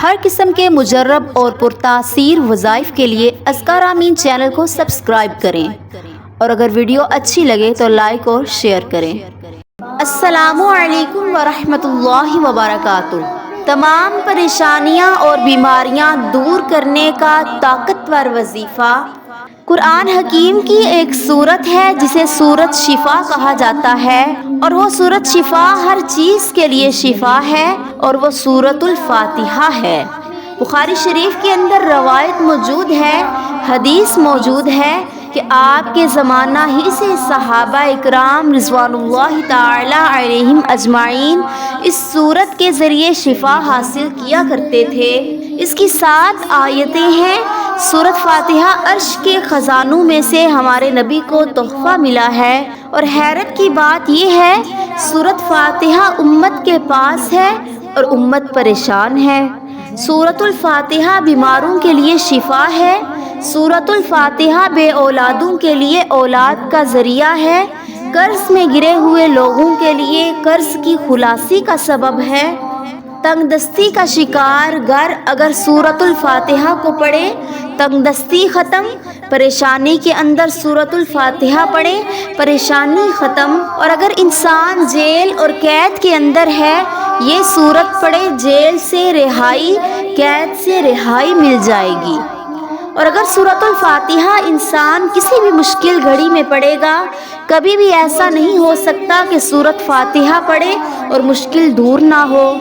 ہر قسم کے مجرب اور پرتاثیر وظائف کے لیے اذکار آمین چینل کو سبسکرائب کریں اور اگر ویڈیو اچھی لگے تو لائک اور شیئر کریں۔ السلام علیکم ورحمۃ اللہ وبرکاتہ۔ تمام پریشانیاں اور بیماریاں دور کرنے کا طاقتور وظیفہ قرآن حکیم کی ایک سورت ہے جسے سورت شفا کہا جاتا ہے، اور وہ سورت شفا ہر چیز کے لیے شفا ہے، اور وہ سورت الفاتحہ ہے۔ بخاری شریف کے اندر روایت موجود ہے، حدیث موجود ہے کہ آپ کے زمانہ ہی سے صحابہ اکرام رضوان اللہ تعالی علیہم اجمعین اس سورت کے ذریعے شفا حاصل کیا کرتے تھے۔ اس کی 7 آیتیں ہیں۔ سورت فاتحہ عرش کے خزانوں میں سے ہمارے نبی کو تحفہ ملا ہے، اور حیرت کی بات یہ ہے سورت فاتحہ امت کے پاس ہے اور امت پریشان ہے۔ سورت الفاتحہ بیماروں کے لیے شفا ہے۔ سورت الفاتحہ بے اولادوں کے لیے اولاد کا ذریعہ ہے۔ قرض میں گرے ہوئے لوگوں کے لیے قرض کی خلاصی کا سبب ہے۔ تنگ دستی کا شکار گر اگر سورت الفاتحہ کو پڑھے تنگ دستی ختم، پریشانی کے اندر سورت الفاتحہ پڑھے پریشانی ختم، اور اگر انسان جیل اور قید کے اندر ہے یہ سورت پڑھے جیل سے رہائی، قید سے رہائی مل جائے گی۔ اور اگر سورت الفاتحہ انسان کسی بھی مشکل گھڑی میں پڑھے گا، کبھی بھی ایسا نہیں ہو سکتا کہ سورت فاتحہ پڑھے اور مشکل دور نہ ہو،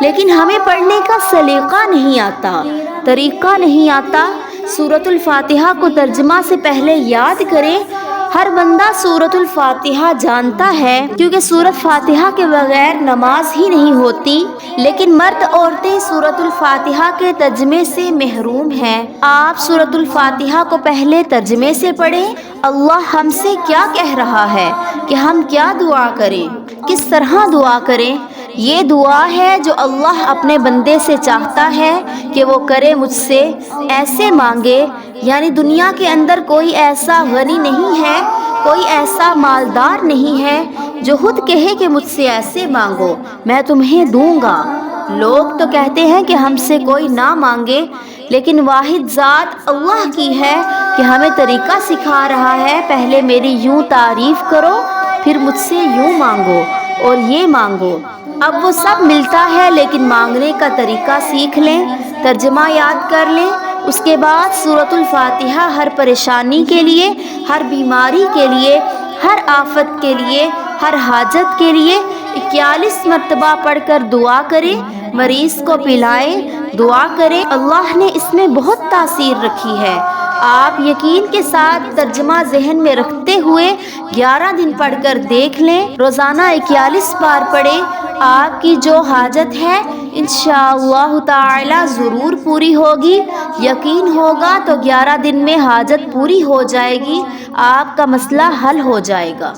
لیکن ہمیں پڑھنے کا سلیقہ نہیں آتا، طریقہ نہیں آتا۔ سورت الفاتحہ کو ترجمہ سے پہلے یاد کریں۔ ہر بندہ سورت الفاتحہ جانتا ہے کیونکہ سورت فاتحہ کے بغیر نماز ہی نہیں ہوتی، لیکن مرد عورتیں سورت الفاتحہ کے ترجمے سے محروم ہیں۔ آپ سورت الفاتحہ کو پہلے ترجمے سے پڑھیں۔ اللہ ہم سے کیا کہہ رہا ہے کہ ہم کیا دعا کریں، کس طرح دعا کریں؟ یہ دعا ہے جو اللہ اپنے بندے سے چاہتا ہے کہ وہ کرے مجھ سے، ایسے مانگے۔ یعنی دنیا کے اندر کوئی ایسا غنی نہیں ہے، کوئی ایسا مالدار نہیں ہے جو خود کہے کہ مجھ سے ایسے مانگو میں تمہیں دوں گا۔ لوگ تو کہتے ہیں کہ ہم سے کوئی نہ مانگے، لیکن واحد ذات اللہ کی ہے کہ ہمیں طریقہ سکھا رہا ہے، پہلے میری یوں تعریف کرو پھر مجھ سے یوں مانگو اور یہ مانگو۔ اب وہ سب ملتا ہے لیکن مانگنے کا طریقہ سیکھ لیں، ترجمہ یاد کر لیں۔ اس کے بعد سورت الفاتحہ ہر پریشانی کے لیے، ہر بیماری کے لیے، ہر آفت کے لیے، ہر حاجت کے لیے 41 مرتبہ پڑھ کر دعا کریں۔ مریض کو پلائیں، دعا کریں۔ اللہ نے اس میں بہت تاثیر رکھی ہے۔ آپ یقین کے ساتھ ترجمہ ذہن میں رکھتے ہوئے 11 دن پڑھ کر دیکھ لیں۔ روزانہ 41 بار پڑھیں۔ آپ کی جو حاجت ہے انشاءاللہ تعالی ضرور پوری ہوگی۔ یقین ہوگا تو 11 دن میں حاجت پوری ہو جائے گی، آپ کا مسئلہ حل ہو جائے گا۔